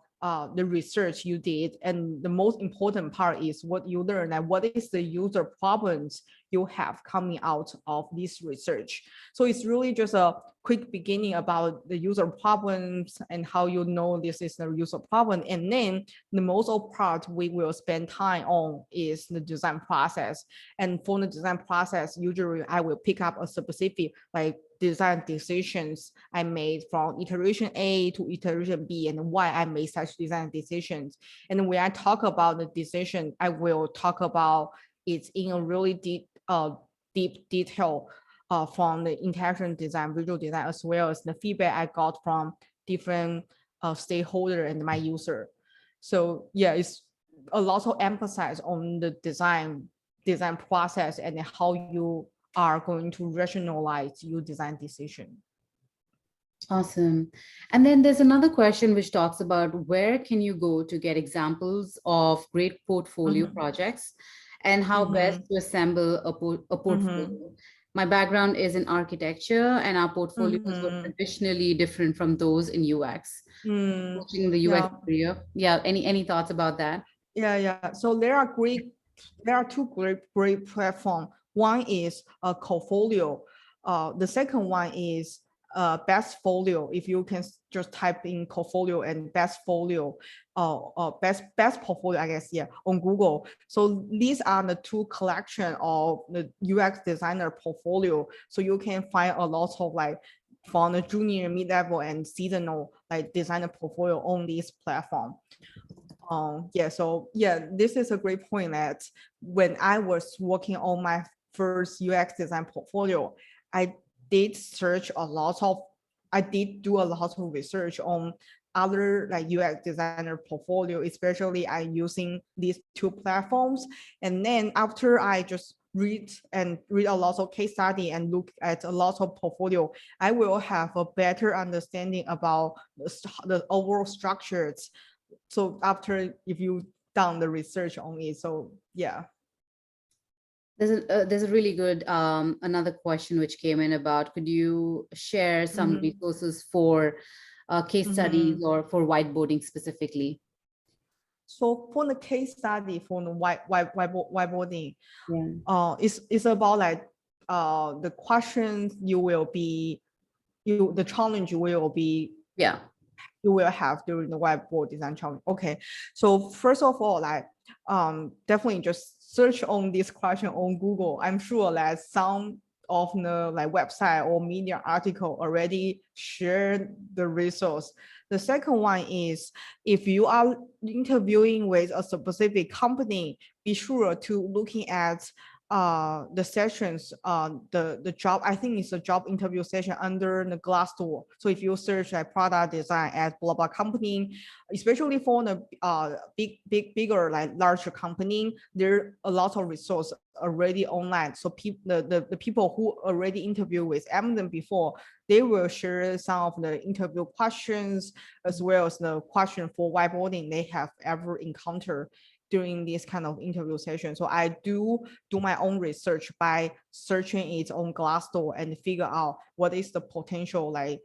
the research you did. And the most important part is what you learn, and what is the user problems you have coming out of this research. So it's really just a quick beginning about the user problems and how you know this is the user problem. And then the most of part we will spend time on is the design process. And for the design process, usually I will pick up a specific like design decisions I made from iteration A to iteration B, and why I made such design decisions. And when I talk about the decision, I will talk about it in a really deep detail from the interaction design, visual design, as well as the feedback I got from different stakeholder and my user. So yeah, it's a lot of emphasis on the design process and how you are going to rationalize your design decision. Awesome. And then there's another question which talks about, where can you go to get examples of great portfolio Mhm. projects, and how best Mhm. to assemble a Mhm. portfolio? My background is in architecture, and our portfolios were Mhm. traditionally different from those in UX. Mm. Coaching the UX Yeah. career. Yeah, any thoughts about that? Yeah. So there are two great platform. One is a Portfolio. The second one is Best Folio. If you can just type in Portfolio and Best Folio, best portfolio, I guess, yeah, on Google. So these are the two collection of the UX designer portfolio. So you can find a lot of like from the junior, mid-level, and seasonal like designer portfolio on this platform. Yeah, so yeah, this is a great point that when I was working on my first UX design portfolio, I did search a lot of, I did do a lot of research on other like UX designer portfolio, especially I using these two platforms. And then after I just read a lot of case study and look at a lot of portfolio, I will have a better understanding about the overall structures. So after if you done the research on it, so yeah. There's a really good another question which came in about, could you share some Mhm, resources for case studies mhm. or for whiteboarding specifically? So for the case study for the whiteboarding, Yeah. it's about like the questions you will be the challenge will be Yeah. you will have during the whiteboard design challenge. Okay, so first of all, like definitely just search on this question on Google. I'm sure that some of the like website or media article already shared the resource. The second one is if you are interviewing with a specific company, be sure to looking at the sessions, the job, I think it's a job interview session under the Glassdoor. So if you search like product design at blah blah company, especially for the bigger like larger company, there are a lot of resource already online. So the people who already interview with Amazon before, they will share some of the interview questions as well as the question for whiteboarding they have ever encountered during this kind of interview session. So I do my own research by searching it on Glassdoor and figure out what is the potential like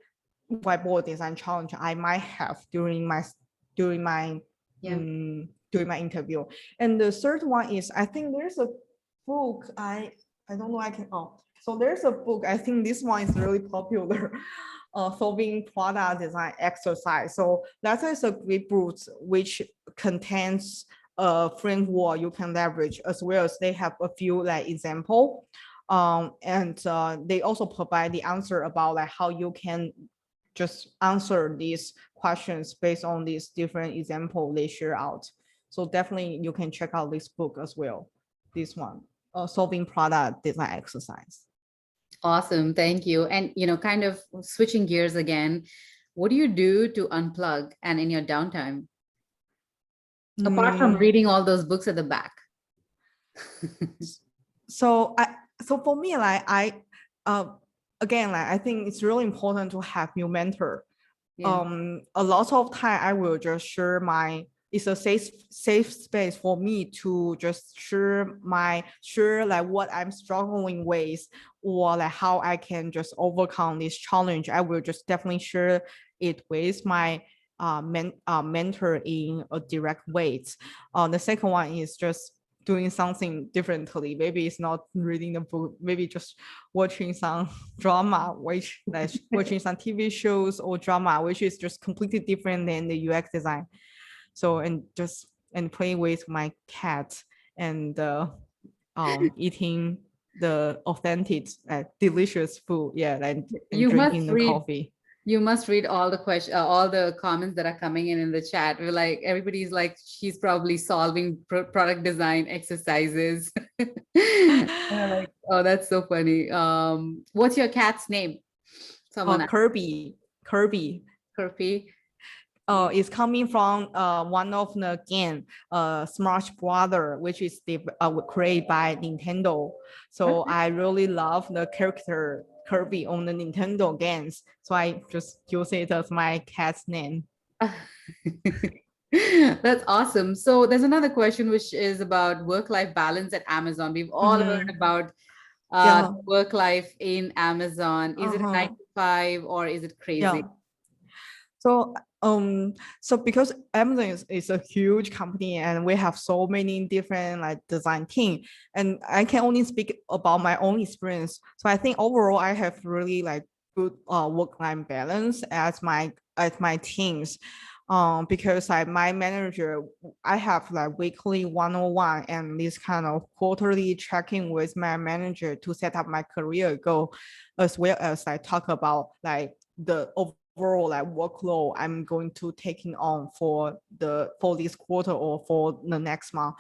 whiteboard design challenge I might have during my Yeah. during my interview. And the third one is I think there's a book I don't know I can so there's a book I think this one is really popular. Solving product design exercise. So that is a great book which contains a framework you can leverage as well as they have a few like example. And they also provide the answer about like how you can just answer these questions based on these different example they share out. So definitely you can check out this book as well. This one, solving product design exercise. Awesome. Thank you. And, kind of switching gears again, what do you do to unplug and in your downtime, apart from Mm, reading all those books at the back? so for me, like uh, again, like I think it's really important to have new mentor. Yeah. A lot of time I will just share my it's a safe space for me to just share like what I'm struggling with or like how I can just overcome this challenge. I will just definitely share it with my mentor in a direct way. The second one is just doing something differently. Maybe it's not reading the book, maybe just watching some drama, which like watching some TV shows or drama, which is just completely different than the UX design. So and play with my cat and eating the authentic delicious food, yeah, and You drinking must the read coffee. You must read all the all the comments that are coming in the chat. We're like, everybody's like, she's probably solving product design exercises. And I'm like, oh, that's so funny. What's your cat's name? Someone asked. Kirby Kirby. is coming from one of the game, Smash Brother, which is created by Nintendo. So I really love the character Kirby on the Nintendo games. So I just use it as my cat's name. That's awesome. So there's another question which is about work-life balance at Amazon. We've all heard Mhm. about Yeah. work life in Amazon. Is it a nine Uh-huh. to five or is it Yeah. crazy? So so because Amazon is a huge company and we have so many different like design team, and I can only speak about my own experience. So I think overall I have really like good work-life balance at my teams. Because like my manager, I have like weekly one-on-one and this kind of quarterly checking with my manager to set up my career goal, as well as I talk about like the overall like workload I'm going to taking on for this quarter or for the next month.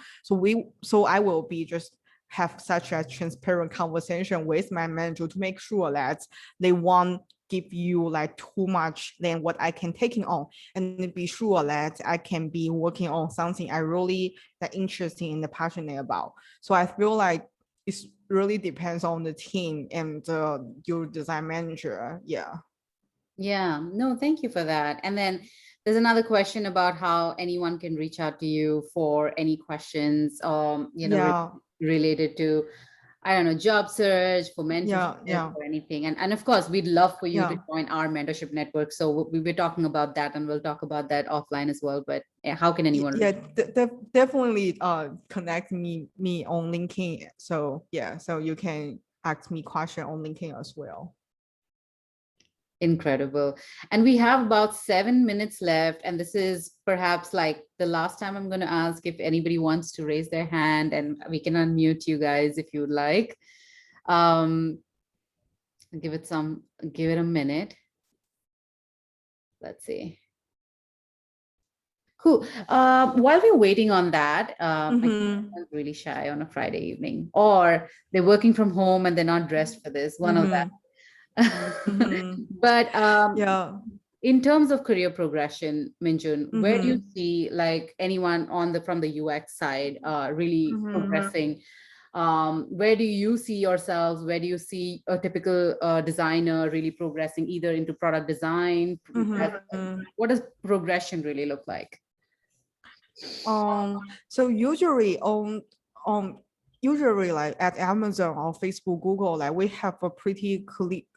So I will be just have such a transparent conversation with my manager to make sure that they won't give you like too much than what I can taking on, and be sure that I can be working on something I really that interested and passionate about. So I feel like it's really depends on the team and your design manager. Yeah. Yeah, no, thank you for that. And then there's another question about how anyone can reach out to you for any questions, Yeah. related to I don't know, job search, for mentorship, Yeah. or anything. And of course, we'd love for you to Yeah. join our mentorship network. So we were talking about that, and we'll talk about that offline as well. But how can anyone Yeah, reach? definitely connect me on LinkedIn. So yeah, so you can ask me question on LinkedIn as well. Incredible. And we have about 7 minutes left. And this is perhaps like the last time I'm going to ask if anybody wants to raise their hand, and we can unmute you guys if you'd like. Um, give it a minute. Let's see. Cool. While we're waiting on that, I think Mm-hmm. I'm really shy on a Friday evening, or they're working from home and they're not dressed for this, one of Mm-hmm. that. Mm-hmm. But Yeah. in terms of career progression, Minjun, where do you Mm-hmm. see like anyone on the from the UX side really Mm-hmm. progressing? Where do you see yourselves? Where do you see a typical designer really progressing, either into product design? Mm-hmm. What does progression really look like? So usually on usually like at Amazon or Facebook, Google, like we have a pretty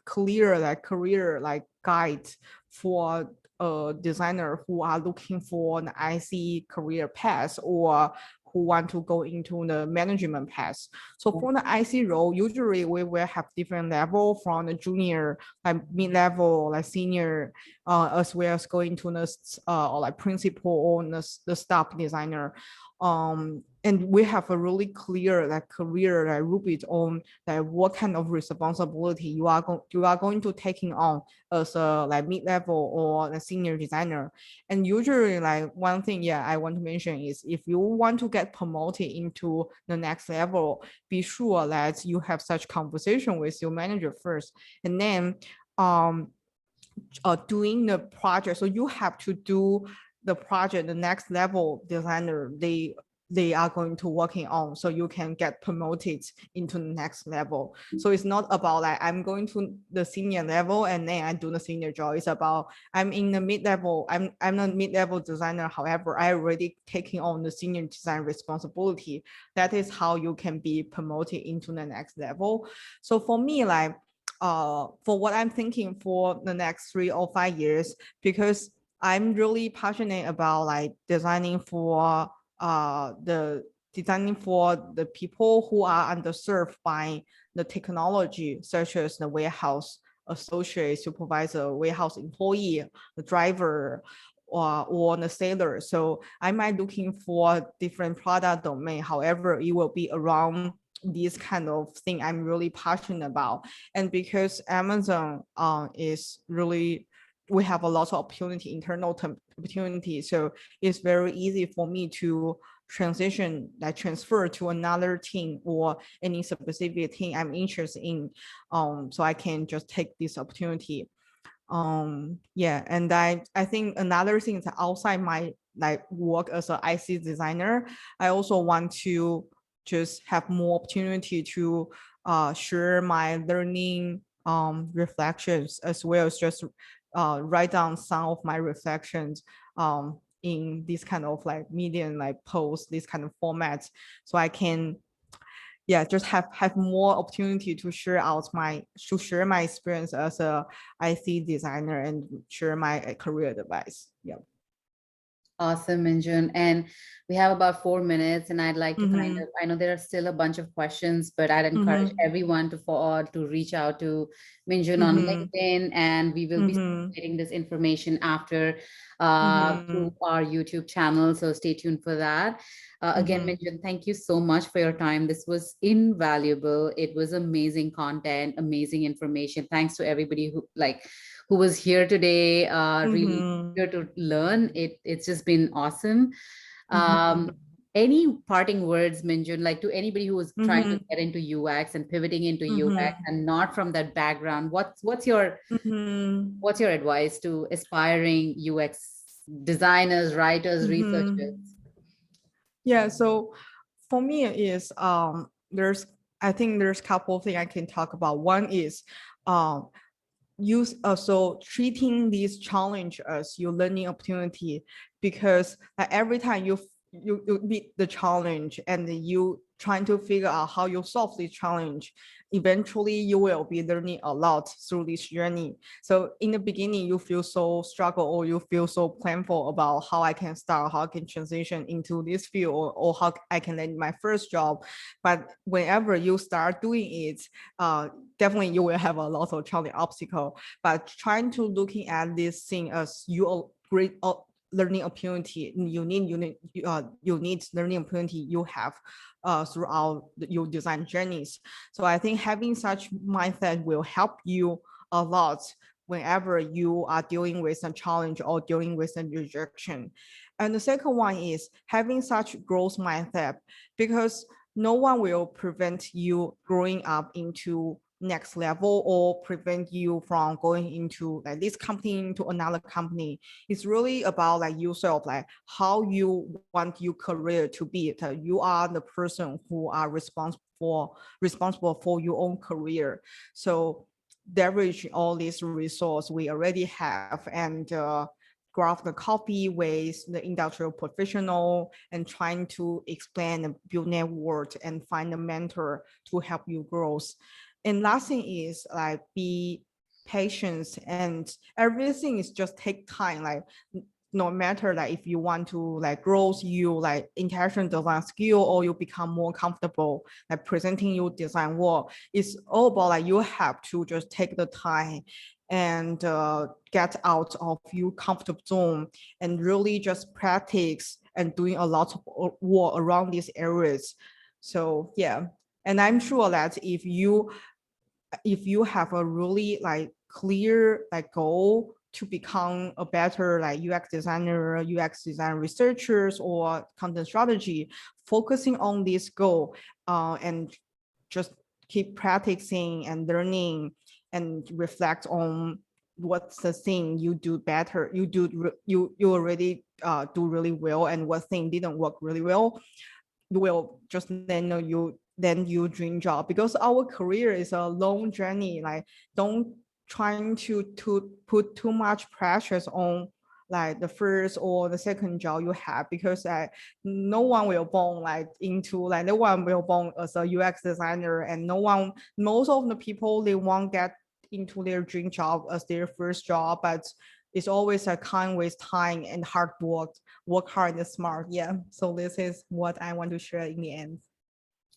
clear like career like guide for a designer who are looking for an IC career path or who want to go into the management path. So for the IC role, usually we will have different level from the junior, like mid-level, like senior, as well as going to the or like principal or the staff designer. And we have a really clear like career like rubric on like what kind of responsibility you are going to taking on as a like mid-level or a senior designer. And usually like one thing, yeah, I want to mention is if you want to get promoted into the next level, be sure that you have such conversation with your manager first, and then doing the project. So you have to do the project the next level designer they are going to working on, so you can get promoted into the next level. So it's not about like I'm going to the senior level and then I do the senior job. It's about I'm in the mid-level, I'm a mid-level designer, however I already taking on the senior design responsibility. That is how you can be promoted into the next level. So for me, like for what I'm thinking for the next 3 or 5 years, because I'm really passionate about like designing for the people who are underserved by the technology, such as the warehouse associate, supervisor, warehouse employee, the driver, or the seller. So I might looking for different product domain. However, it will be around this kind of thing I'm really passionate about. And because Amazon is really, we have a lot of opportunity, internal opportunity. So it's very easy for me to transfer to another team or any specific team I'm interested in. So I can just take this opportunity. Yeah, and I think another thing is outside my like work as an IC designer, I also want to just have more opportunity to share my learning reflections, as well as just write down some of my reflections in this kind of like medium, like post, this kind of formats, so I can, yeah, just have more opportunity to share my experience as a IC designer and share my career advice. Yeah. Awesome, Minjun. And we have about 4 minutes, and I'd like to kind Mm-hmm. of, I know there are still a bunch of questions, but I'd encourage Mm-hmm. everyone to reach out to Minjun on Mm-hmm. LinkedIn, and we will be Mm-hmm. getting this information after Mm-hmm. through our YouTube channel. So stay tuned for that. Again, Mm-hmm. Minjun, thank you so much for your time. This was invaluable. It was amazing content, amazing information. Thanks to everybody who was here today. Really Mm-hmm. here to learn. It's just been awesome. Mm-hmm. Any parting words, Minjun, like to anybody who is trying to Mm-hmm. get into UX and pivoting into UX Mm-hmm. and not from that background? Mm-hmm. What's your advice to aspiring UX designers, writers, researchers? Mm-hmm. Yeah, so for me is there's, I think there's a couple of things I can talk about. One is um use also treating this challenge as your learning opportunity, because every time you meet the challenge and you trying to figure out how you solve this challenge. Eventually, you will be learning a lot through this journey. So in the beginning, you feel so struggle or you feel so planful about how I can start, how I can transition into this field, or how I can land my first job. But whenever you start doing it, definitely you will have a lot of challenge obstacle. But trying to looking at this thing as you great learning opportunity, you need learning opportunity you have throughout your design journeys. So I think having such mindset will help you a lot whenever you are dealing with a challenge or dealing with a rejection. And the second one is having such growth mindset, because no one will prevent you growing up into next level or prevent you from going into like this company to another company. It's really about like yourself, like how you want your career to be. You are the person who are responsible for your own career. So leverage all these resources we already have and grab the copy with the industrial professional and trying to expand and build network and find a mentor to help you grow. And last thing is like be patient, and everything is just take time. Like no matter like if you want to like grow you like interaction design skill or you become more comfortable like presenting your design work, it's all about like you have to just take the time and get out of your comfortable zone and really just practice and doing a lot of work around these areas. So yeah, and I'm sure that if you have a really like clear like goal to become a better like UX designer, UX design researchers, or content strategy, focusing on this goal and just keep practicing and learning and reflect on what's the thing you do better, you already do really well, and what thing didn't work really well. You will just then know your dream job, because our career is a long journey. Like don't trying to put too much pressures on like the first or the second job you have, because no one will born like into like no one will born as a UX designer, and most of the people they won't get into their dream job as their first job, but it's always a kind waste time and hard work hard and smart. Yeah, so this is what I want to share in the end.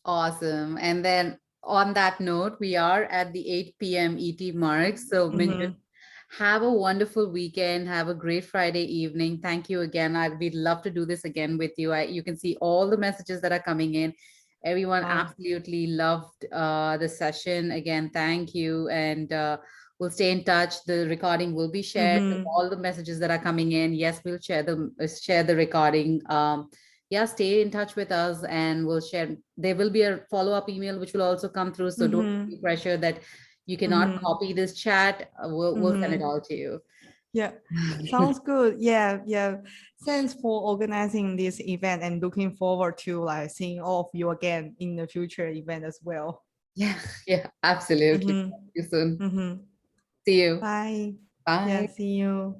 Awesome. And then on that note, we are at the 8 p.m. ET mark. So Minjun, have a wonderful weekend. Have a great Friday evening. Thank you again. We'd love to do this again with you. You can see all the messages that are coming in. Everyone absolutely loved the session. Again, thank you. And we'll stay in touch. The recording will be shared. All the messages that are coming in. Yes, we'll share the recording. Yeah, stay in touch with us and we'll share. There will be a follow-up email which will also come through. So don't be pressured that you cannot copy this chat. We'll send it all to you. Yeah, sounds good. Yeah, yeah. Thanks for organizing this event and looking forward to like seeing all of you again in the future event as well. Yeah, absolutely. See you soon. See you. Bye. Bye. Yeah, see you.